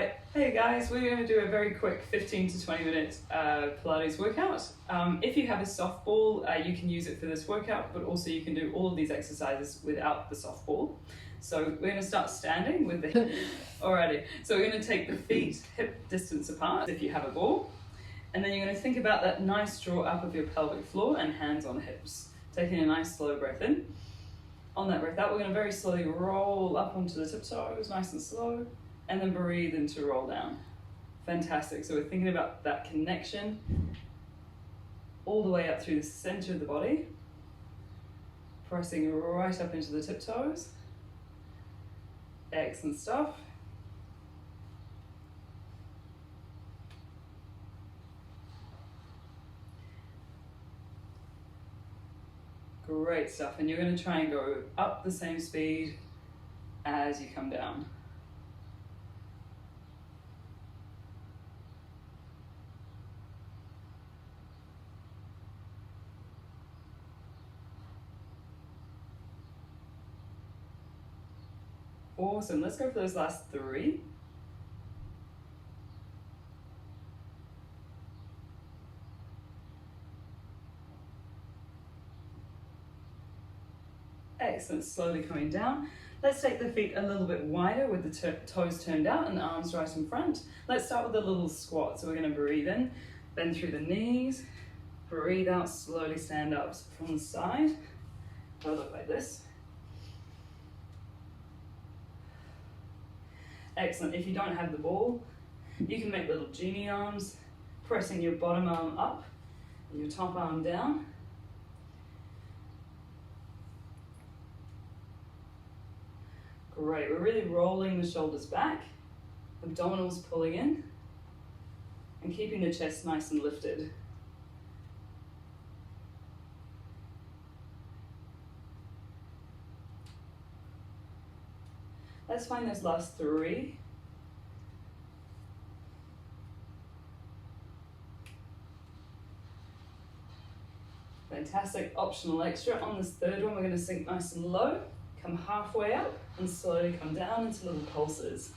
Alright, hey guys, we're going to do a very quick 15 to 20 minute Pilates workout. If you have a softball, you can use it for this workout, but also you can do all of these exercises without the softball. So we're going to start standing with the alrighty. So we're going to take the feet hip distance apart if you have a ball, and then you're going to think about that nice draw up of your pelvic floor and hands on hips. Taking a nice slow breath in. On that breath out, we're going to very slowly roll up onto the tiptoes, nice and slow, and then breathe into roll down. Fantastic. So we're thinking about that connection all the way up through the center of the body, pressing right up into the tiptoes. Excellent stuff. Great stuff. And you're going to try and go up the same speed as you come down. Awesome. Let's go for those last three. Excellent. Slowly coming down. Let's take the feet a little bit wider with the toes turned out and the arms right in front. Let's start with a little squat. So we're going to breathe in, bend through the knees, breathe out, slowly stand up from the side. It'll look like this. Excellent. If you don't have the ball, you can make little genie arms, pressing your bottom arm up and your top arm down. Great. We're really rolling the shoulders back, abdominals pulling in, and keeping the chest nice and lifted. Let's find those last three. Fantastic. Optional extra. On this third one, we're going to sink nice and low, come halfway up, and slowly come down into little pulses.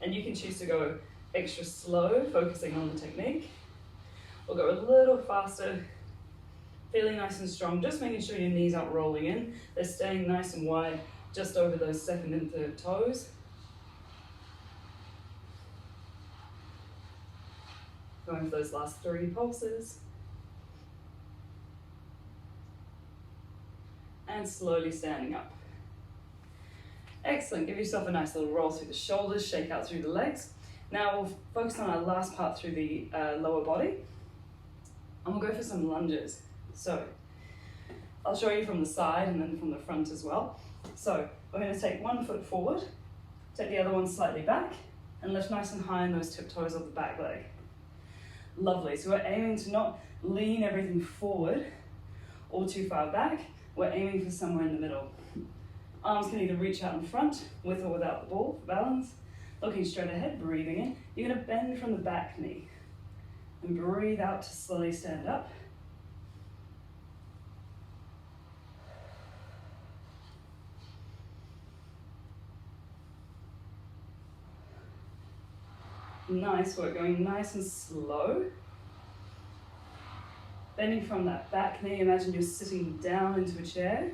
And you can choose to go extra slow, focusing on the technique, or go a little faster, feeling nice and strong, just making sure your knees aren't rolling in. They're staying nice and wide, just over those second and third toes. Going for those last three pulses. And slowly standing up. Excellent. Give yourself a nice little roll through the shoulders, shake out through the legs. Now we'll focus on our last part through the lower body. And we'll go for some lunges. So I'll show you from the side and then from the front as well. So we're going to take one foot forward, take the other one slightly back, and lift nice and high on those tiptoes of the back leg. Lovely. So we're aiming to not lean everything forward or too far back. We're aiming for somewhere in the middle. Arms can either reach out in front, with or without the ball, for balance. Looking straight ahead, breathing in. You're going to bend from the back knee and breathe out to slowly stand up. Nice work, going nice and slow. Bending from that back knee, imagine you're sitting down into a chair.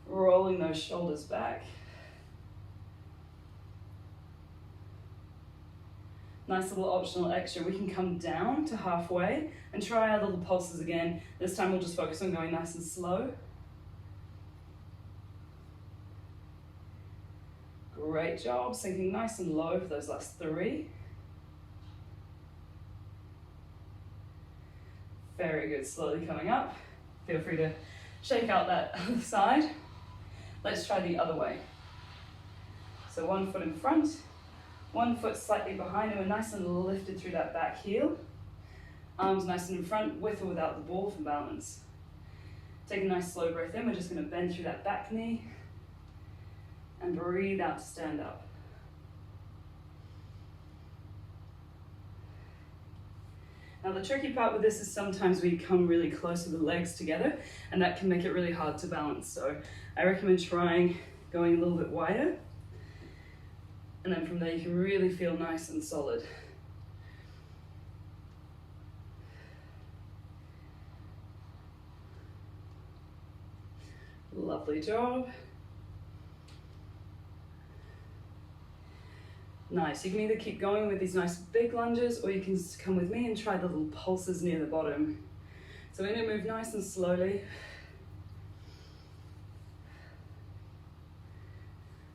Rolling those shoulders back. Nice little optional extra. We can come down to halfway and try our little pulses again. This time we'll just focus on going nice and slow. Great job. Sinking nice and low for those last three. Very good. Slowly coming up. Feel free to shake out that other side. Let's try the other way. So one foot in front. One foot slightly behind, and we're nice and lifted through that back heel. Arms nice and in front, with or without the ball for balance. Take a nice slow breath in. We're just going to bend through that back knee and breathe out to stand up. Now the tricky part with this is sometimes we come really close with the legs together and that can make it really hard to balance. So I recommend trying going a little bit wider, and then from there you can really feel nice and solid. Lovely job. Nice, you can either keep going with these nice big lunges or you can come with me and try the little pulses near the bottom. So we're going to move nice and slowly.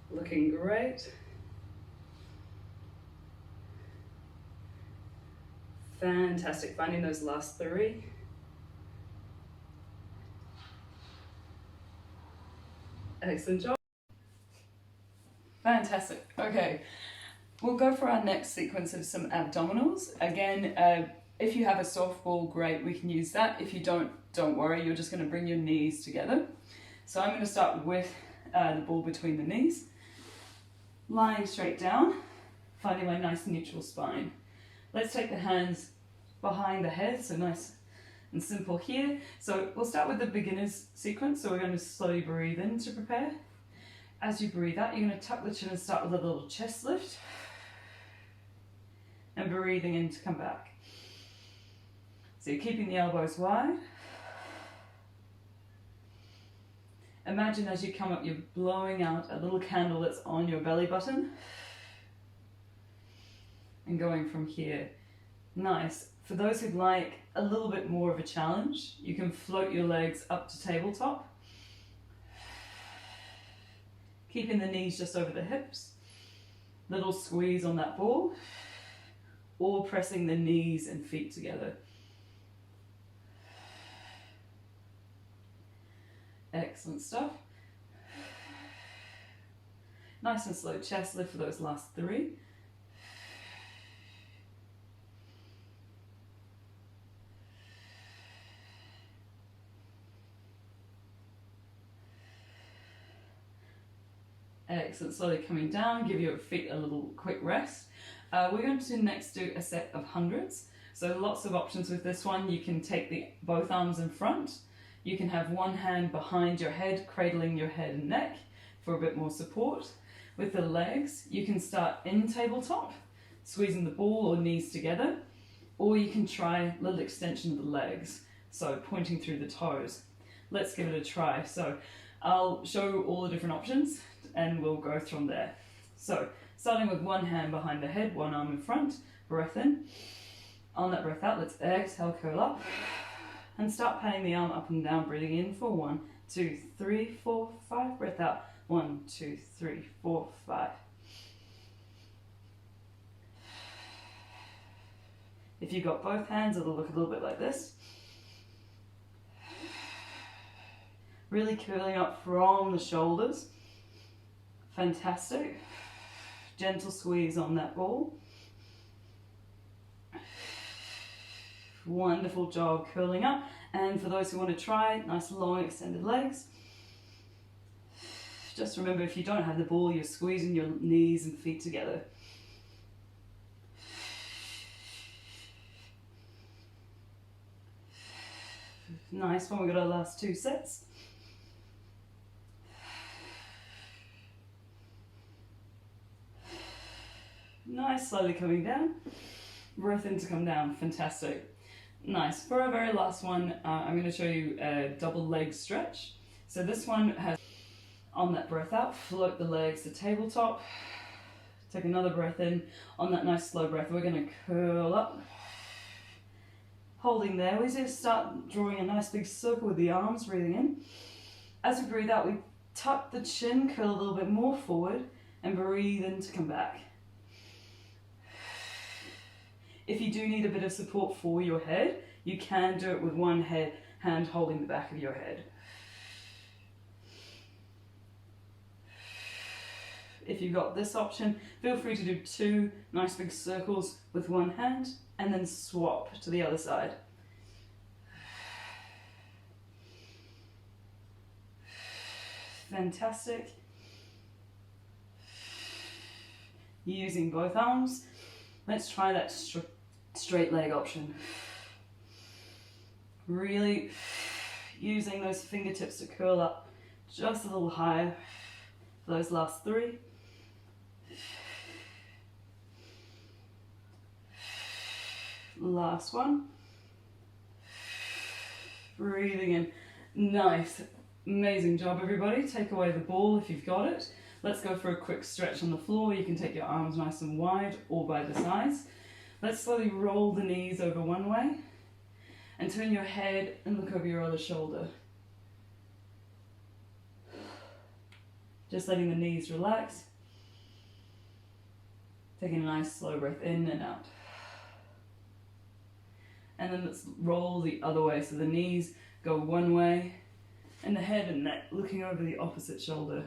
Looking great. Fantastic, finding those last 3. Excellent job. Fantastic. Okay, we'll go for our next sequence of some abdominals. Again, if you have a soft ball, great, we can use that. If you don't worry, you're just going to bring your knees together. So I'm going to start with the ball between the knees, lying straight down, finding my nice neutral spine. Let's take the hands behind the head, so nice and simple here. So we'll start with the beginner's sequence, so we're going to slowly breathe in to prepare. As you breathe out, you're going to tuck the chin and start with a little chest lift. And breathing in to come back. So you're keeping the elbows wide. Imagine as you come up, you're blowing out a little candle that's on your belly button. And going from here. Nice. For those who'd like a little bit more of a challenge, you can float your legs up to tabletop. Keeping the knees just over the hips. Little squeeze on that ball. Or pressing the knees and feet together. Excellent stuff. Nice and slow chest lift for those last 3. Excellent, slowly coming down, give your feet a little quick rest. We're going to next do a set of hundreds. So lots of options with this one. You can take both arms in front. You can have one hand behind your head, cradling your head and neck for a bit more support. With the legs, you can start in tabletop, squeezing the ball or knees together, or you can try a little extension of the legs, so pointing through the toes. Let's give it a try. So I'll show all the different options and we'll go from there. So starting with one hand behind the head, one arm in front, breath in. On that breath out, let's exhale, curl up, and start patting the arm up and down, breathing in for 1, 2, 3, 4, 5, breath out, 1, 2, 3, 4, 5. If you've got both hands, it'll look a little bit like this. Really curling up from the shoulders. Fantastic. Gentle squeeze on that ball. Wonderful job curling up. And for those who want to try, nice long extended legs. Just remember, if you don't have the ball, you're squeezing your knees and feet together. Nice one, we've got our last 2 sets. Nice, slowly coming down. Breath in to come down, fantastic. Nice, for our very last one, I'm going to show you a double leg stretch. So this one has, on that breath out, float the legs to tabletop. Take another breath in. On that nice slow breath, we're going to curl up. Holding there, we just start drawing a nice big circle with the arms, breathing in. As we breathe out, we tuck the chin, curl a little bit more forward, and breathe in to come back. If you do need a bit of support for your head, you can do it with one hand holding the back of your head. If you've got this option, feel free to do 2 nice big circles with one hand and then swap to the other side. Fantastic. Using both arms, let's try that straight leg option. Really using those fingertips to curl up just a little higher for those last 3. Last one. Breathing in. Nice. Amazing job, everybody. Take away the ball if you've got it. Let's go for a quick stretch on the floor. You can take your arms nice and wide or by the sides. Let's slowly roll the knees over one way and turn your head and look over your other shoulder. Just letting the knees relax. Taking a nice slow breath in and out. And then let's roll the other way. So the knees go one way and the head and neck looking over the opposite shoulder.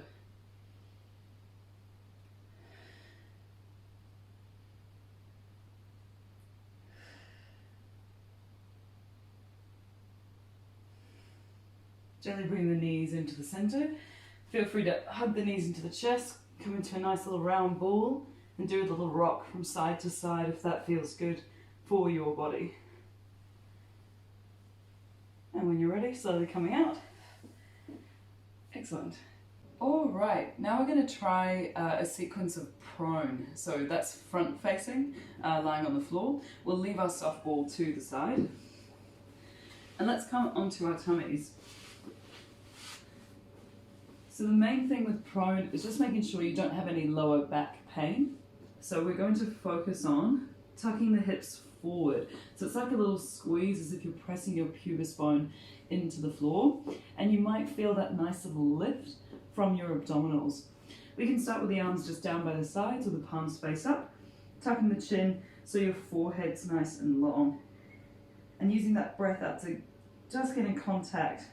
Gently bring the knees into the center. Feel free to hug the knees into the chest, come into a nice little round ball, and do a little rock from side to side if that feels good for your body. And when you're ready, slowly coming out. Excellent. All right, now we're going to try a sequence of prone. So that's front facing, lying on the floor. We'll leave our soft ball to the side. And let's come onto our tummies. So the main thing with prone is just making sure you don't have any lower back pain. So we're going to focus on tucking the hips forward. So it's like a little squeeze as if you're pressing your pubis bone into the floor. And you might feel that nice little lift from your abdominals. We can start with the arms just down by the sides with the palms face up, tucking the chin so your forehead's nice and long. And using that breath out to just get in contact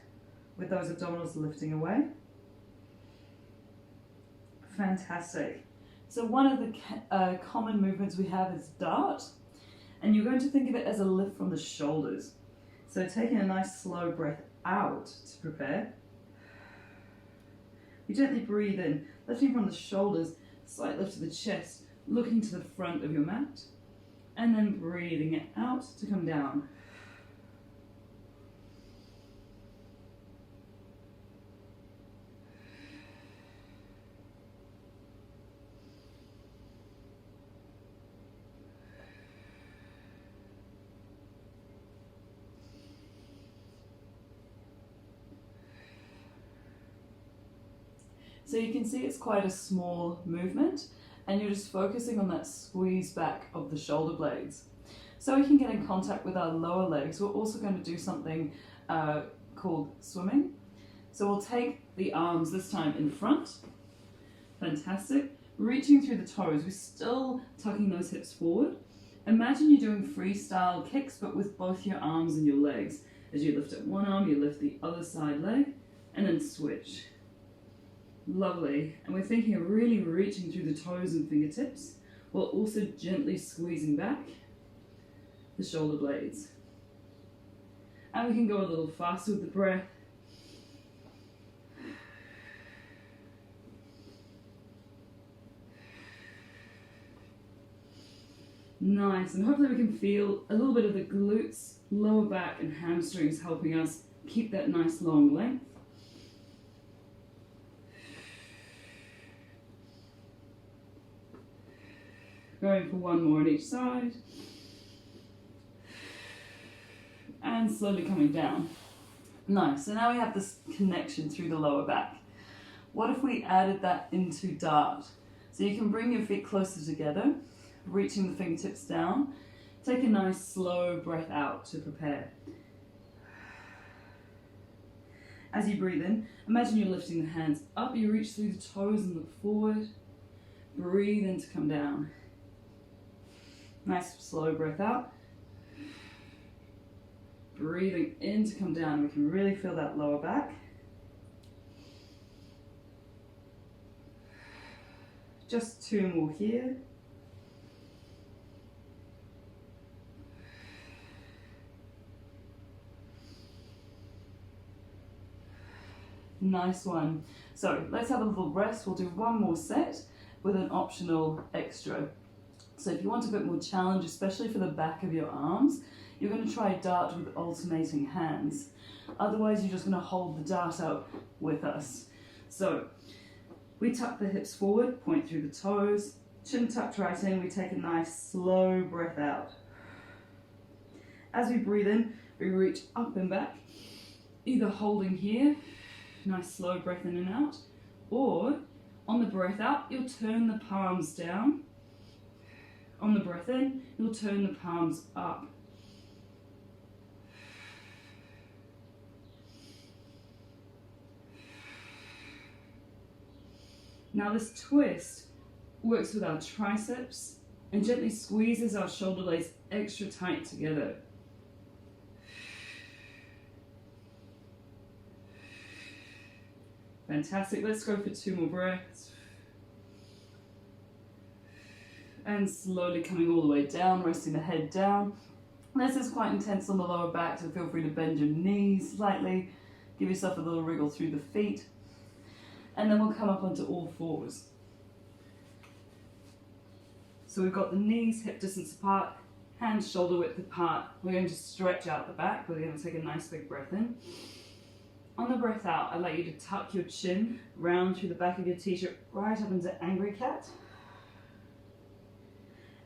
with those abdominals lifting away. Fantastic. So one of the common movements we have is dart, and you're going to think of it as a lift from the shoulders. So taking a nice slow breath out to prepare. You gently breathe in, lifting from the shoulders, slight lift to the chest, looking to the front of your mat, and then breathing it out to come down. So you can see it's quite a small movement, and you're just focusing on that squeeze back of the shoulder blades. So we can get in contact with our lower legs. We're also going to do something called swimming. So we'll take the arms this time in front. Fantastic. Reaching through the toes. We're still tucking those hips forward. Imagine you're doing freestyle kicks, but with both your arms and your legs. As you lift up one arm, you lift the other side leg, and then switch. Lovely. And we're thinking of really reaching through the toes and fingertips while also gently squeezing back the shoulder blades. And we can go a little faster with the breath. Nice. And hopefully we can feel a little bit of the glutes, lower back and hamstrings helping us keep that nice long length. Going for one more on each side. And slowly coming down. Nice, so now we have this connection through the lower back. What if we added that into dart? So you can bring your feet closer together, reaching the fingertips down. Take a nice slow breath out to prepare. As you breathe in, imagine you're lifting the hands up, you reach through the toes and look forward. Breathe in to come down. Nice slow breath out. Breathing in to come down. We can really feel that lower back. Just 2 more here. Nice one. So let's have a little rest. We'll do one more set with an optional extra. So if you want a bit more challenge, especially for the back of your arms, you're going to try a dart with alternating hands. Otherwise, you're just going to hold the dart out with us. So we tuck the hips forward, point through the toes, chin tucked right in. We take a nice slow breath out. As we breathe in, we reach up and back, either holding here, nice slow breath in and out, or on the breath out, you'll turn the palms down. On the breath in, you'll turn the palms up. Now this twist works with our triceps and gently squeezes our shoulder blades extra tight together. Fantastic. Let's go for 2 more breaths. And slowly coming all the way down, resting the head down. This is quite intense on the lower back, so feel free to bend your knees slightly. Give yourself a little wriggle through the feet. And then we'll come up onto all fours. So we've got the knees hip distance apart, hands shoulder width apart. We're going to stretch out the back. We're going to take a nice big breath in. On the breath out, I'd like you to tuck your chin round through the back of your t-shirt right up into angry cat.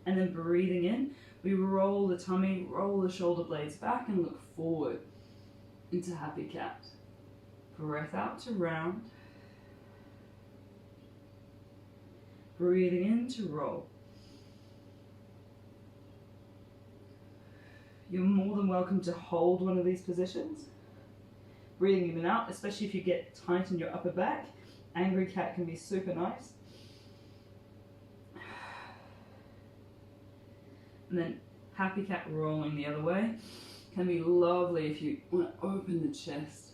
And then breathing in, we roll the tummy, roll the shoulder blades back and look forward into happy cat. Breath out to round. Breathing in to roll. You're more than welcome to hold one of these positions. Breathing in and out, especially if you get tight in your upper back. Angry cat can be super nice. And then happy cat rolling the other way. Can be lovely if you want to open the chest.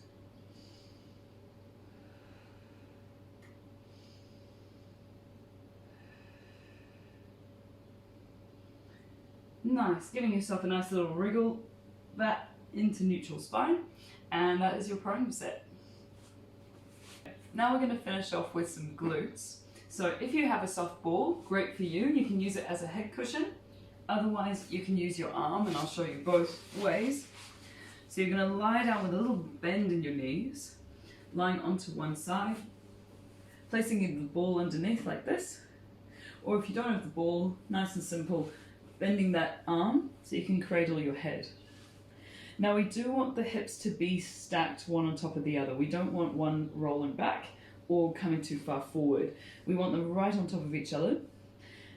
Nice, giving yourself a nice little wriggle that into neutral spine, and that is your prone set. Now we're going to finish off with some glutes. So if you have a soft ball, great for you. You can use it as a head cushion. Otherwise, you can use your arm, and I'll show you both ways. So you're going to lie down with a little bend in your knees, lying onto one side, placing the ball underneath like this. Or if you don't have the ball, nice and simple, bending that arm so you can cradle your head. Now we do want the hips to be stacked one on top of the other. We don't want one rolling back or coming too far forward. We want them right on top of each other.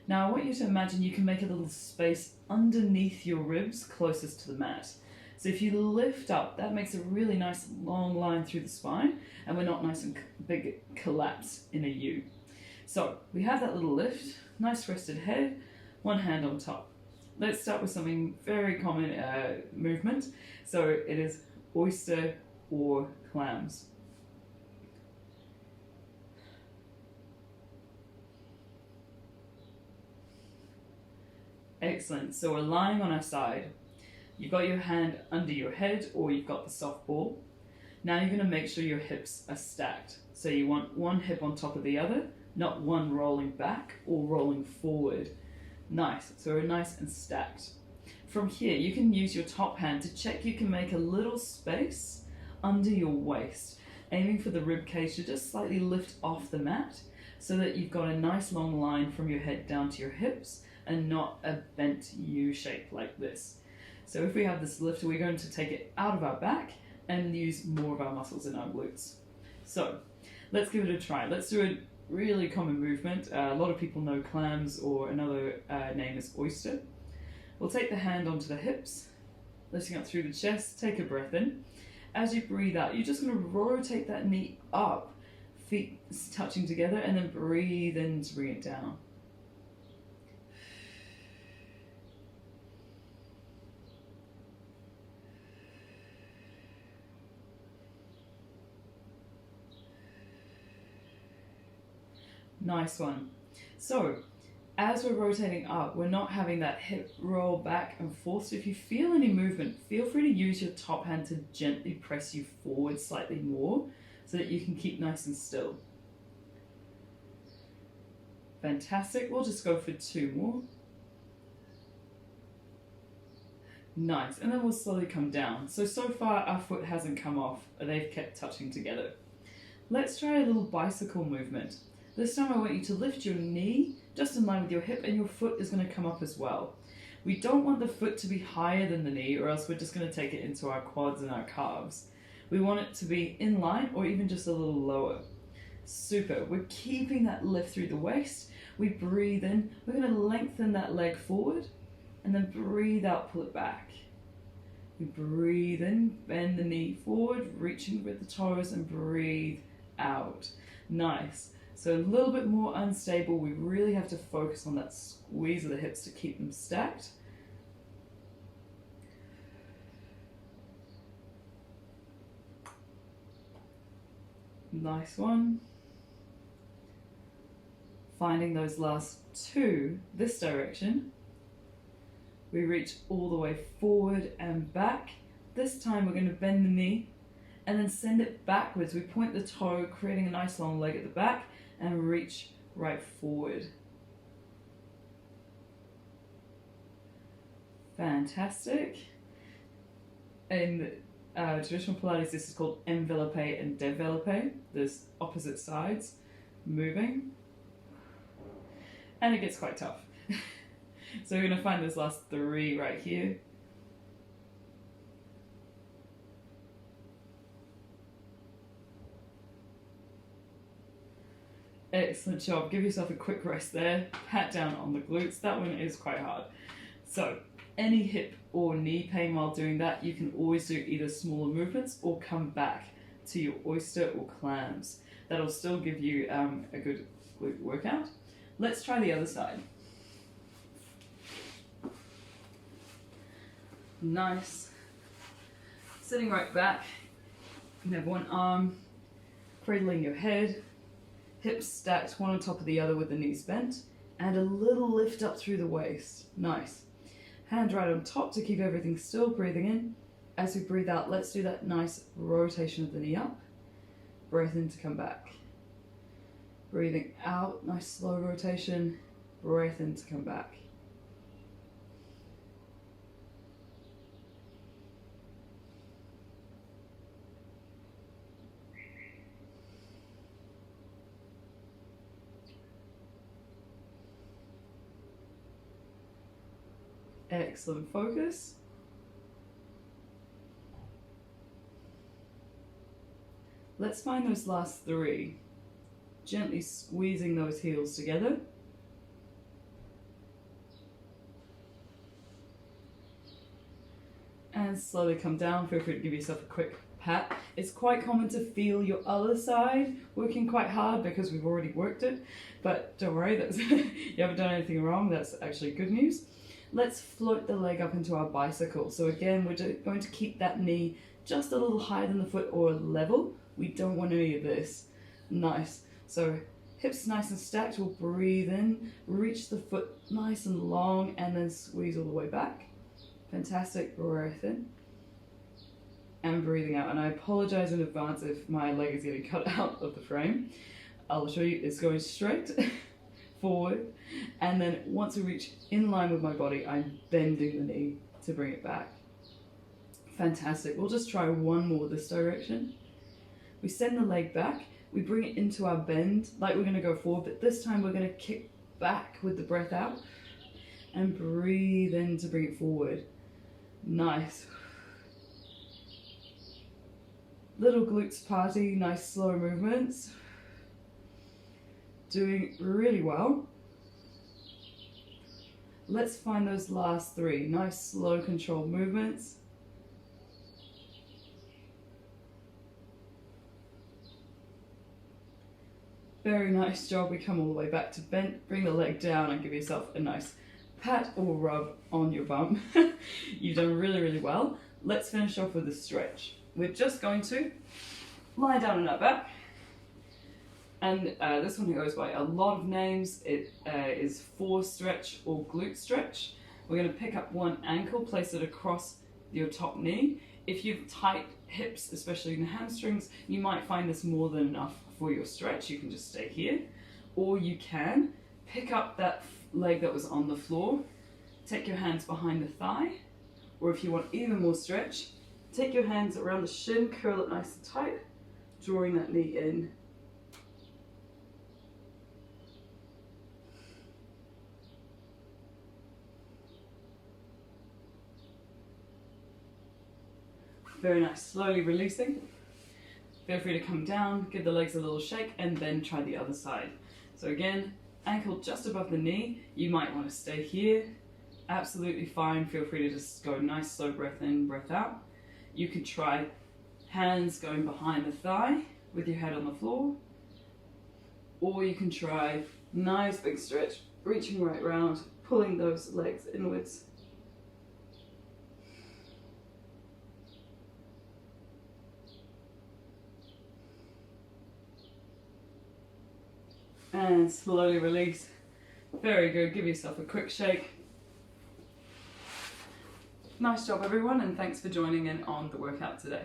Now I want you to imagine you can make a little space underneath your ribs closest to the mat. So if you lift up, that makes a really nice long line through the spine, and we're not nice and big collapse in a U. So we have that little lift, nice rested head, one hand on top. Let's start with something very common movement. So it is oyster or clams. Excellent. So we're lying on our side. You've got your hand under your head, or you've got the soft ball. Now you're going to make sure your hips are stacked. So you want one hip on top of the other, not one rolling back or rolling forward. Nice, so we're nice and stacked. From here, you can use your top hand to check you can make a little space under your waist, aiming for the rib cage to just slightly lift off the mat so that you've got a nice long line from your head down to your hips and not a bent U shape like this. So if we have this lift, we're going to take it out of our back and use more of our muscles in our glutes. So let's give it a try. Let's do a really common movement. A lot of people know clams, or another name is oyster. We'll take the hand onto the hips, lifting up through the chest, take a breath in. As you breathe out, you're just going to rotate that knee up, feet touching together, and then breathe in to bring it down. Nice one. So, as we're rotating up, we're not having that hip roll back and forth. So if you feel any movement, feel free to use your top hand to gently press you forward slightly more so that you can keep nice and still. Fantastic. We'll just go for 2 more. Nice, and then we'll slowly come down. So far our foot hasn't come off, they've kept touching together. Let's try a little bicycle movement. This time I want you to lift your knee just in line with your hip, and your foot is going to come up as well. We don't want the foot to be higher than the knee, or else we're just going to take it into our quads and our calves. We want it to be in line or even just a little lower. Super, we're keeping that lift through the waist. We breathe in, we're going to lengthen that leg forward, and then breathe out, pull it back. We breathe in, bend the knee forward, reaching with the toes, and breathe out. Nice. So a little bit more unstable. We really have to focus on that squeeze of the hips to keep them stacked. Nice one. Finding those last two this direction. We reach all the way forward and back. This time we're going to bend the knee and then send it backwards. We point the toe, creating a nice long leg at the back, and reach right forward. Fantastic. In traditional Pilates, this is called envelope and develope. There's opposite sides moving. And it gets quite tough. So we're going to find those last three right here. Excellent job. Give yourself a quick rest there. Pat down on the glutes. That one is quite hard. So any hip or knee pain while doing that, you can always do either smaller movements or come back to your oyster or clams. That'll still give you a good glute workout. Let's try the other side. Nice. Sitting right back. You have one arm cradling your head, hips stacked one on top of the other with the knees bent, and a little lift up through the waist. Nice. Hand right on top to keep everything still, breathing in. As we breathe out, let's do that nice rotation of the knee up. Breath in to come back. Breathing out, nice slow rotation. Breath in to come back. Excellent focus. Let's find those last three. Gently squeezing those heels together. And slowly come down. Feel free to give yourself a quick pat. It's quite common to feel your other side working quite hard because we've already worked it. But don't worry, that's you haven't done anything wrong. That's actually good news. Let's float the leg up into our bicycle. So again, we're going to keep that knee just a little higher than the foot or level. We don't want any of this. Nice. So hips nice and stacked. We'll breathe in, reach the foot nice and long, and then squeeze all the way back. Fantastic. Breath in. And breathing out. And I apologize in advance if my leg is getting cut out of the frame. I'll show you it's going straight forward, and then once we reach in line with my body, I'm bending the knee to bring it back. Fantastic. We'll just try one more this direction. We send the leg back, we bring it into our bend like we're going to go forward, but this time we're going to kick back with the breath out and breathe in to bring it forward. Nice. Little glutes party, nice slow movements. Doing really well. Let's find those last three. Nice, slow, controlled movements. Very nice job. We come all the way back to bent. Bring the leg down and give yourself a nice pat or rub on your bum. You've done really, really well. Let's finish off with a stretch. We're just going to lie down on our back. And this one goes by a lot of names. It is force stretch or glute stretch. We're going to pick up one ankle, place it across your top knee. If you've tight hips, especially in the hamstrings, you might find this more than enough for your stretch. You can just stay here. Or you can pick up that leg that was on the floor, take your hands behind the thigh, Or if you want even more stretch, take your hands around the shin, curl it nice and tight, drawing that knee in. Very nice, slowly releasing. Feel free to come down, give the legs a little shake, and then try the other side. So again, ankle just above the knee. You might want to stay here. Absolutely fine. Feel free to just go nice, slow breath in, breath out. You could try hands going behind the thigh with your head on the floor. Or you can try nice big stretch, reaching right round, pulling those legs inwards. And slowly release. Very good. Give yourself a quick shake. Nice job, everyone, and thanks for joining in on the workout today.